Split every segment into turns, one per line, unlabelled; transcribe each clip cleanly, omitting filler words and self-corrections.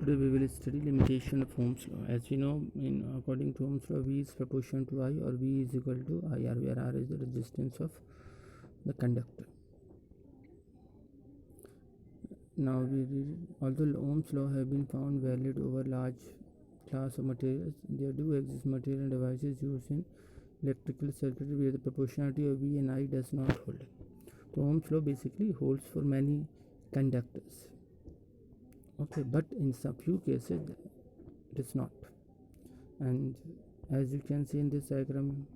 Today we will study limitation of Ohm's law. As we know, according to Ohm's law, V is proportional to I, or V is equal to IR, where R is the resistance of the conductor. Now although Ohm's law have been found valid over large class of materials, there do exist material and devices used in electrical circuitry where the proportionality of V and I does not hold. So Ohm's law basically holds for many conductors. Okay, but in some few cases it is not. And as you can see in this diagram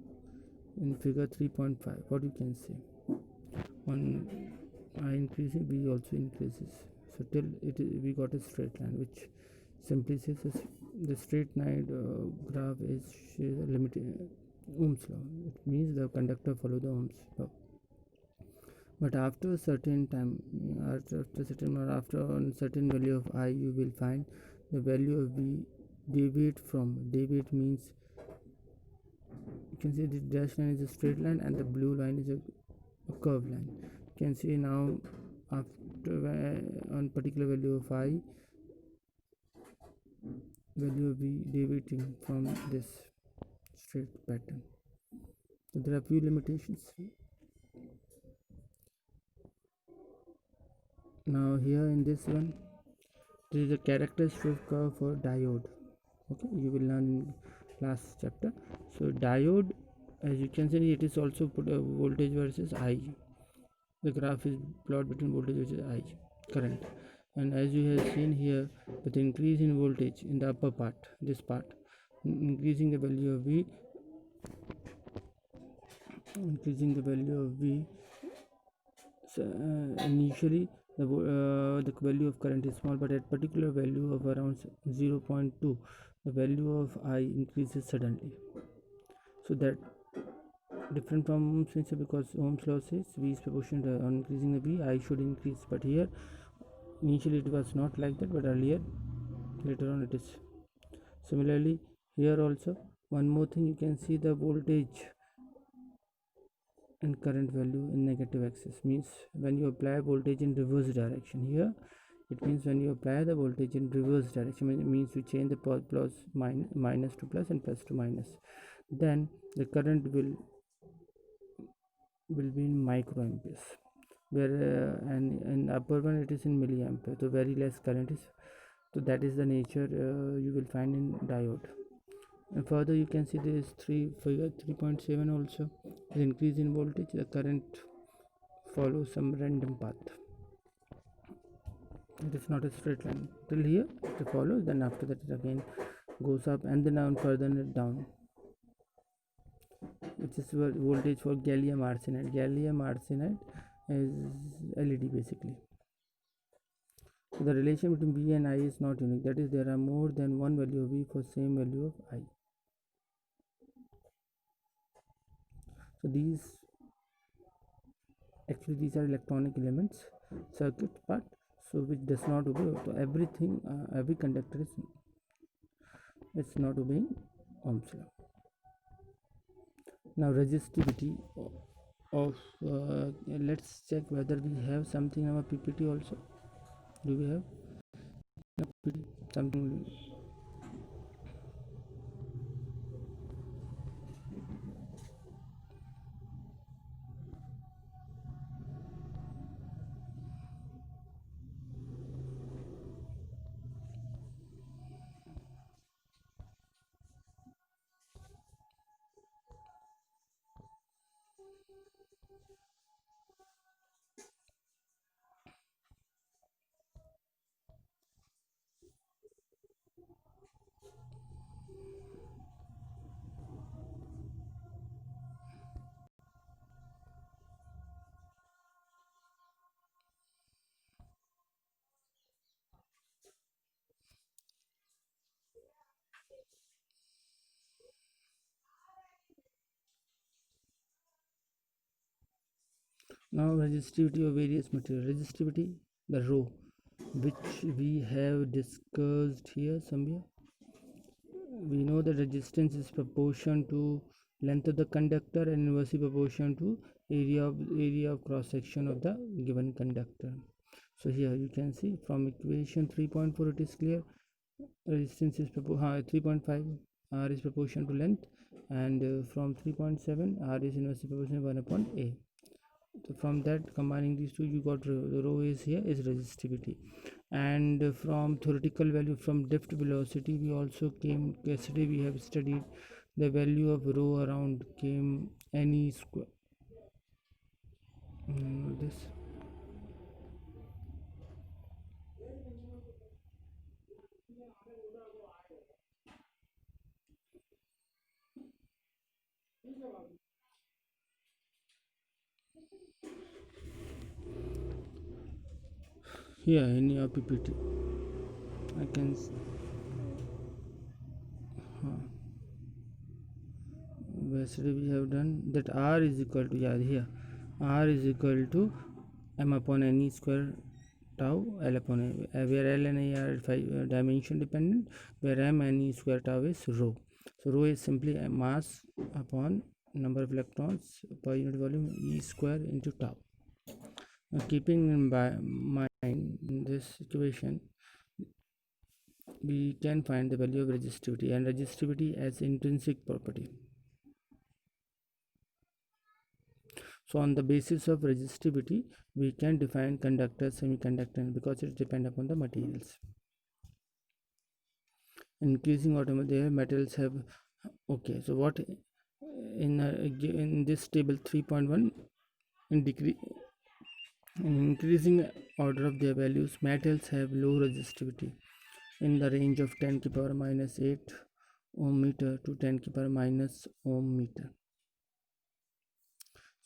in figure 3.5, what you can see, when I increasing, B also increases. So till we got a straight line, which simply says the straight line graph is limited Ohm's law. It means the conductor follow the Ohm's law. But after a certain time, after a certain value of I, you will find the value of V deviate means you can see the dash line is a straight line and the blue line is a curved line. You can see now after on particular value of I, value of V deviating from this straight pattern. So there are few limitations. Now here in this one, there is a characteristic curve for diode. Okay, you will learn in last chapter. So diode, as you can see, it is also put a voltage versus I. The graph is plot between voltage versus I current, and as you have seen here, with the increase in voltage in the upper part, this part, increasing the value of V, so, initially the value of current is small, but at particular value of around 0.2, the value of I increases suddenly. So that different from Ohm's law, because Ohm's law says V is proportional on increasing the V, I should increase, but here initially it was not like that, but later on it is. Similarly here also, one more thing, you can see the voltage and current value in negative axis, means when you apply voltage in reverse direction. Here it means when you apply the voltage in reverse direction, it means you change the minus to plus and plus to minus, then the current will be in microamperes, where and in upper one it is in milliampere, so very less current is. So that is the nature you will find in diode. And further you can see this figure 3.7 also, the increase in voltage, the current follows some random path. It is not a straight line till here it follows, then after that it again goes up and then down, further down, which is voltage for gallium arsenide. Gallium arsenide is LED basically. So the relation between V and I is not unique, that is there are more than one value of V for same value of I. So these are electronic elements, circuit part, so which does not obey. So everything, every conductor is not obeying Ohm's law. Now resistivity of let's check whether we have something in our PPT also. Do we have something? Now resistivity of various materials. Resistivity, the rho, which we have discussed here somewhere. We know that resistance is proportion to length of the conductor and inversely proportion to area of cross section of the given conductor. So here you can see from equation 3.4 it is clear, resistance is 3.5, R is proportional to length, and from 3.7 R is inversely proportional 1 upon A. So from that, combining these two, you got the rho is here is resistivity. And from theoretical value, from drift velocity, we also came yesterday we have studied the value of rho around came any square this here in your PPT I can yesterday we have done that R is equal to, yeah, here R is equal to m upon any square tau L upon A, where L and A are dimension dependent, where m any square tau is rho. So rho is simply a mass upon number of electrons per unit volume E square into tau. Now, keeping in mind this equation, we can find the value of resistivity, and resistivity as intrinsic property. So on the basis of resistivity, we can define conductor, semiconductor, because it depends upon the materials. Increasing automotive metals have, okay, so what in this table 3.1, in increasing order of their values, metals have low resistivity in the range of 10 to the power minus 8 ohm meter to 10 to the power minus ohm meter.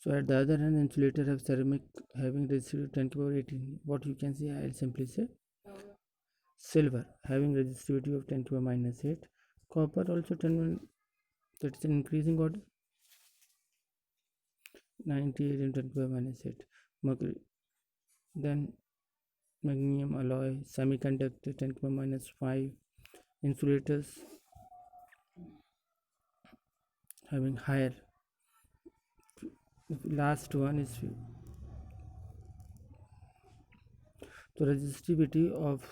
So at the other hand, insulator have ceramic having resistivity 10 to the power 18. What you can see, I'll simply say silver having resistivity of 10 to the power minus 8. Copper also 10, that's an increasing order, 98 into 10 to the power minus 8. Mercury, then magnesium alloy, semiconductor 10 to the power minus 5. Insulators having higher. Last one is the resistivity of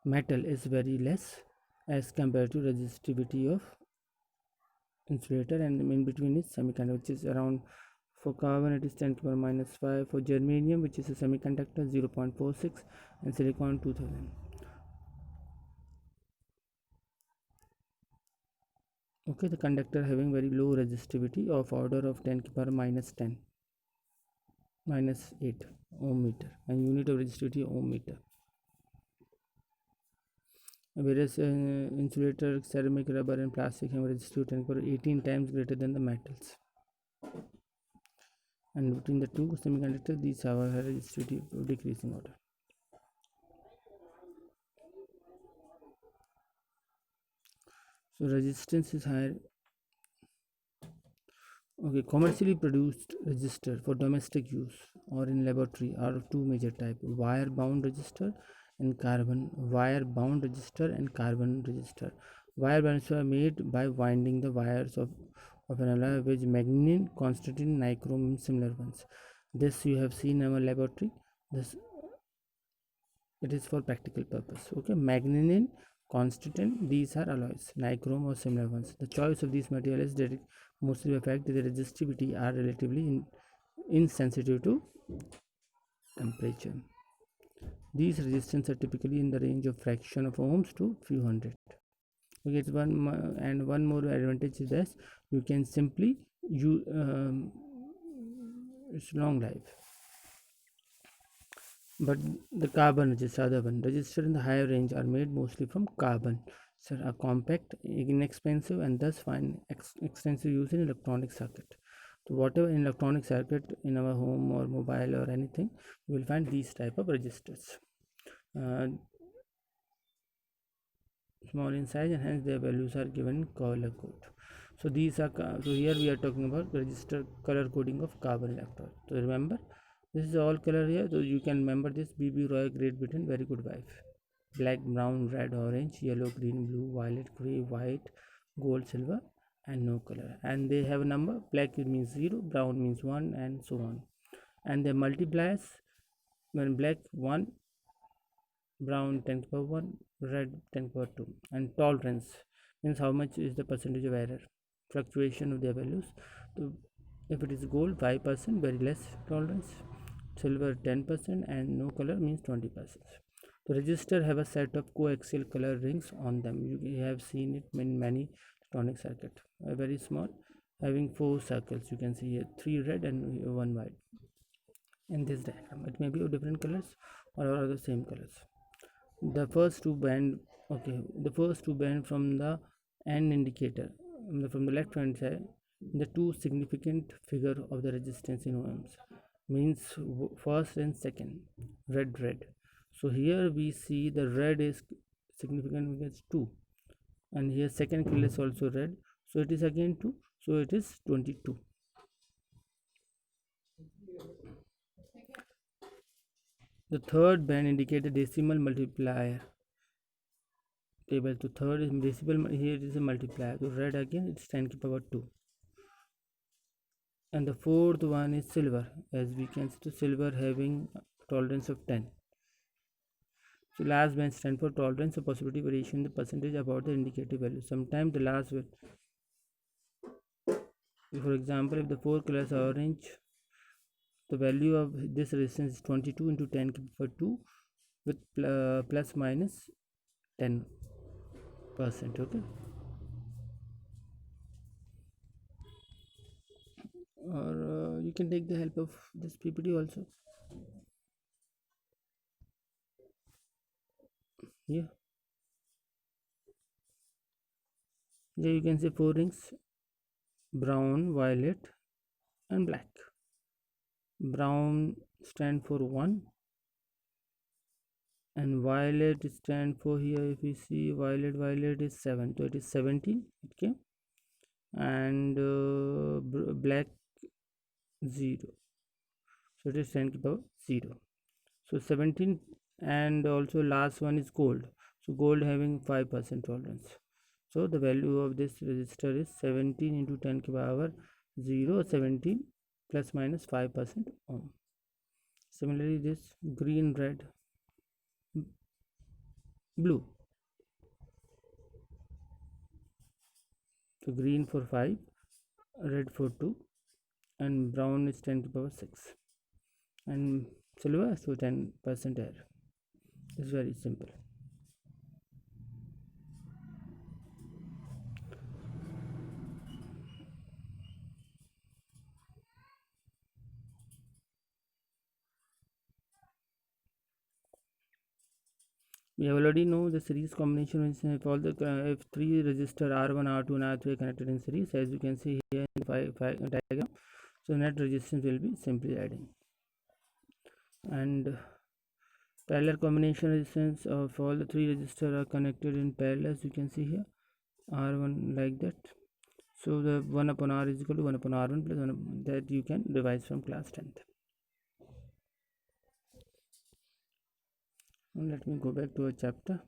metal is very less as compared to resistivity of insulator, and in between is semiconductor, which is around, for carbon it is 10 to the power minus 5, for germanium, which is a semiconductor, 0.46, and silicon 2000. Okay, the conductor having very low resistivity of order of 10 to the power minus 10 minus 8 ohm meter, and unit of resistivity ohm meter. Whereas insulator, ceramic, rubber, and plastic have resistivity 10 to the power 18 times greater than the metals. And between the two semiconductors, these have a resistivity of decreasing order. So resistance is higher. Okay, commercially produced resistor for domestic use or in laboratory are of two major types: wire bound resistor and carbon wire bound resistor and carbon resistor. Wire bound resistors are made by winding the wires of an alloy with magnenin, constantin, nichrome, and similar ones. This you have seen in our laboratory. This it is for practical purpose. Okay, magnenin, constantin, these are alloys, nichrome or similar ones. The choice of these materials that mostly affect the resistivity are relatively insensitive to temperature. These resistance are typically in the range of fraction of ohms to few hundred. Okay, it's one more advantage is this: you can simply use it's long life. But the carbon resistor, other one resistor in the higher range, are made mostly from carbon, so are compact, inexpensive, and thus find extensive use in electronic circuit. So whatever in electronic circuit in our home or mobile or anything, you will find these type of resistors. Small in size, and hence their values are given in color code. So these are, so here we are talking about register color coding of carbon electrode. So remember, this is all color here, so you can remember this: BB Roy, Great Britain, very good wife. Black, brown, red, orange, yellow, green, blue, violet, gray, white, gold, silver, and no color. And they have a number: black means 0, brown means 1, and so on. And the multipliers, when black 1, brown 10 to the power 1, red 10 to the power 2. And tolerance means how much is the percentage of error, fluctuation of their values. So if it is gold 5%, very less tolerance, silver 10%, and no color means 20%. The register have a set of coaxial color rings on them. You have seen it in many electronic circuit, very small, having 4 circles. You can see here 3 red and 1 white in this diagram. It may be of different colors or the same colors. The first two band, okay, the first two band from the end indicator, from the left hand side, the two significant figure of the resistance in ohms means first and second, red. So here we see the red is significant because 2, and here second color is also red, so it is again 2, so it is 22. The third band indicate the decimal multiplier table. So third is decimal, here it is a multiplier, so red again it's 10 to the power 2. And the fourth one is silver, as we can see, silver having tolerance of 10. So last band stand for tolerance of possibility variation, the percentage about the indicative value. Sometimes the last will, for example, if the 4 colors are orange, the value of this resistance is 22 into 10 to the power 2 with plus minus 10%. Okay, or you can take the help of this PPT also. Yeah, you can see 4 rings: brown, violet, and black. Brown stand for 1, and violet stand for, here if you see violet is 7, so it is 17. Okay, and black 0, so it is 10 to the power 0. So 17, and also last one is gold. So gold having 5% tolerance, so the value of this resistor is 17 into 10 to the power 0, 17 plus minus 5% ohm. Similarly, this green, red, blue. So green for 5, red for 2, and brown is 10 to the power 6, and silver, so 10% error. It's very simple. We have already know the series combination if all the if 3 resistor R1, R2, and R3 are connected in series, as you can see here in the diagram. So net resistance will be simply adding. And parallel combination resistance of all the 3 resistors are connected in parallel, as you can see here, R1 like that. So the 1 upon R is equal to 1 upon R1 plus 1 that you can revise from class 10th. And let me go back to a chapter.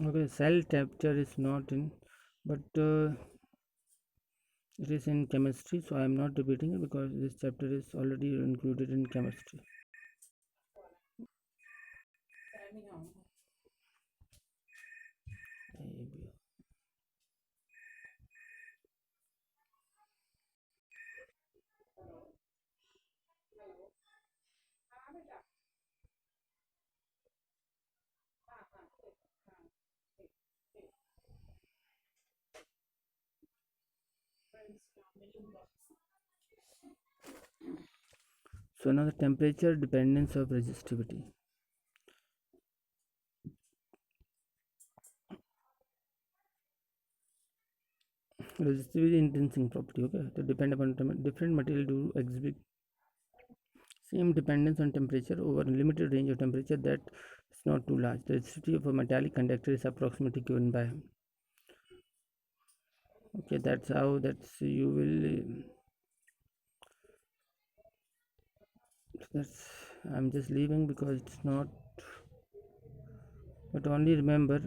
Okay, cell temperature is not in, but it is in chemistry, so I am not repeating it because this chapter is already included in chemistry. So now the temperature dependence of resistivity. Resistivity intensity property. Okay, to depend upon different material to exhibit same dependence on temperature over a limited range of temperature that is not too large. The resistivity of a metallic conductor is approximately given by. Okay, that's how you will That's, I'm just leaving because it's not, but only remember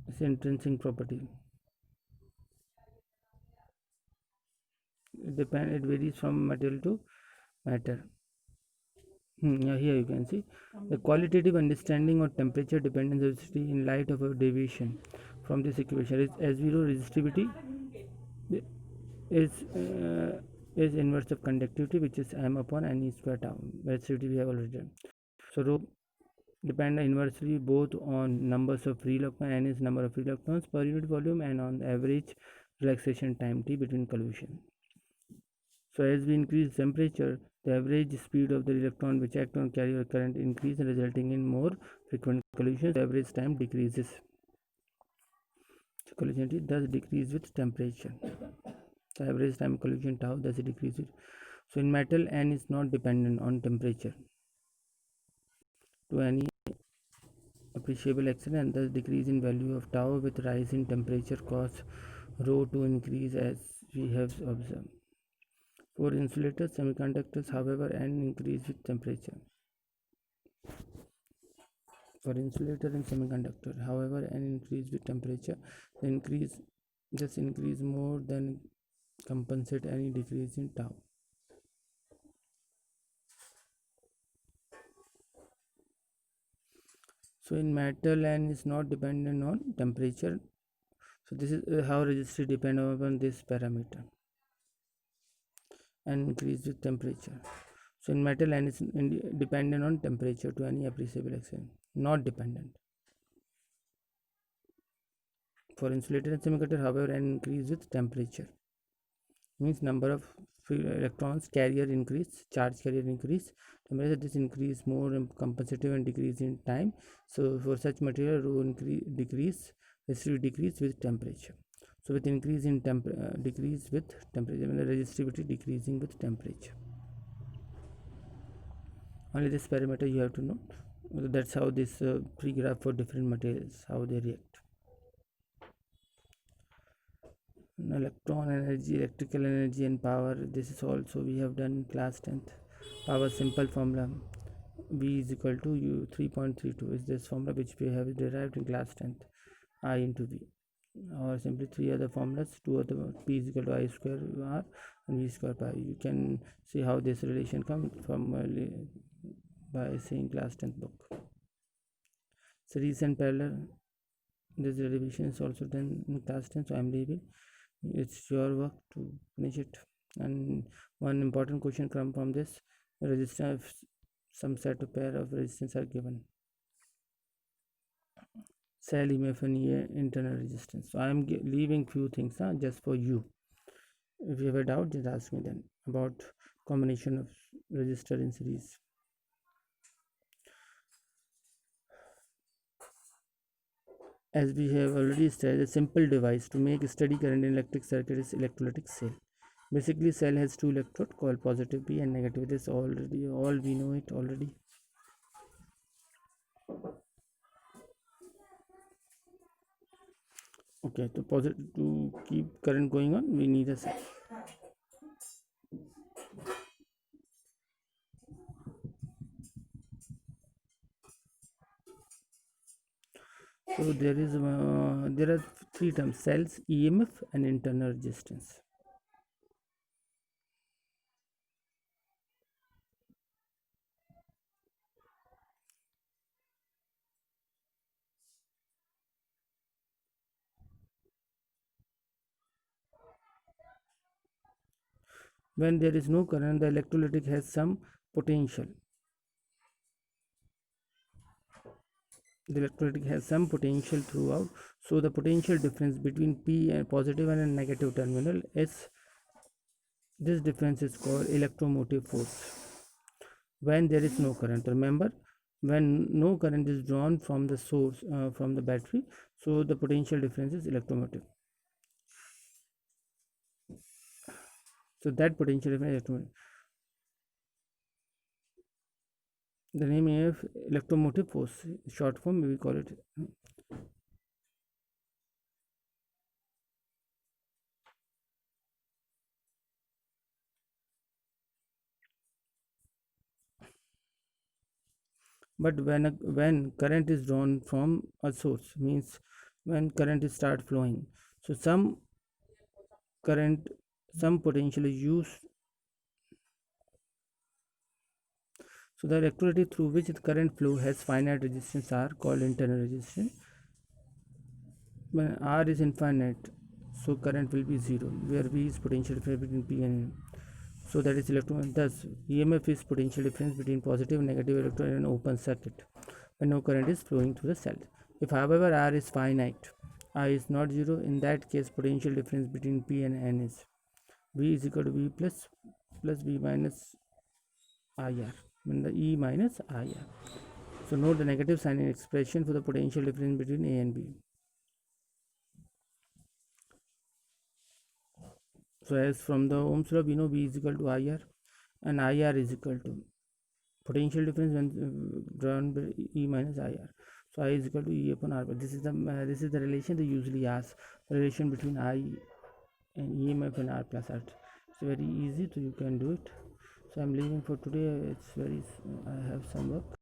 it's intrinsic property. It varies from material to matter. Yeah, here you can see the qualitative understanding of temperature dependence resistivity in light of a deviation from this equation is S0 resistivity is uh, is inverse of conductivity, which is m upon n e square tau. Resistivity we have already done. So rho depend inversely both on numbers of free electrons, n is number of free electrons per unit volume, and on the average relaxation time t between collision. So as we increase temperature, the average speed of the electron which act on carrier current increases, resulting in more frequent collisions. The average time decreases. So collision thus decrease with temperature. The average time collision tau thus decreases. So in metal, n is not dependent on temperature to any appreciable extent, and thus decrease in value of tau with rise in temperature cause rho to increase as we have observed. For insulators, semiconductors, however, n increase with temperature. For insulator and semiconductor, however, n increase with temperature, this increase more than compensate any decrease in tau. So in metal, n is not dependent on temperature. So this is how resistivity depend upon this parameter, and increase with temperature. So in metal, n is dependent on temperature to any appreciable extent, not dependent. For insulator and semiconductor, however, n increase with temperature. Means number of electrons carrier increase, charge carrier increase, temperature this increase more compensative and decrease in time. So for such material, rho decrease, resistivity decrease with temperature. So with increase in decrease with temperature, and the resistivity decreasing with temperature. Only this parameter you have to know. That's how this free graph for different materials, how they react. Electron energy, electrical energy, and power. This is also we have done in class 10th. Power simple formula, V is equal to U 3.32 is this formula which we have derived in class 10th, I into V, or simply three other formulas, two other, P is equal to I square R and V square pi. You can see how this relation comes from by seeing class 10th book. Series and parallel, this derivation is also done in class 10, so I am leaving. It's your work to finish it. And one important question comes from this: resistance, some set of pair of resistance are given. Cell EMF and internal resistance. So I am leaving few things just for you. If you have a doubt, just ask me then about combination of resistor in series. As we have already said, a simple device to make steady current in electric circuit is electrolytic cell. Basically, cell has two electrodes called positive P and negative. This already, all we know it already. Okay, to keep current going on, we need a cell. So there are three terms: cells, EMF, and internal resistance. When there is no current, the electrolytic has some potential. The electrolytic has some potential throughout. So the potential difference between P and positive and a negative terminal is, this difference is called electromotive force. When there is no current, remember, when no current is drawn from the source, from the battery, so the potential difference is electromotive. So that potential difference is electromotive. The name of electromotive force, short form we call it. But when current is drawn from a source, means when current is start flowing, so current some potential is used. So the electricity through which the current flow has finite resistance are called internal resistance. When R is infinite, so current will be zero, where V is potential difference between P and N. So that is electron. Thus, EMF is potential difference between positive and negative electron in an open circuit when no current is flowing through the cell. If, however, R is finite, I is not zero, in that case, potential difference between P and N is V is equal to V plus V minus IR, when the E minus IR. So note the negative sign in expression for the potential difference between A and B. So as from the Ohm's law, we know V is equal to IR and IR is equal to potential difference when drawn by E minus IR. So I is equal to E upon R. But this is the relation they usually ask, the relation between I and EMF and R plus R. It's very easy, so you can do it. So I'm leaving for today. It's very I have some work.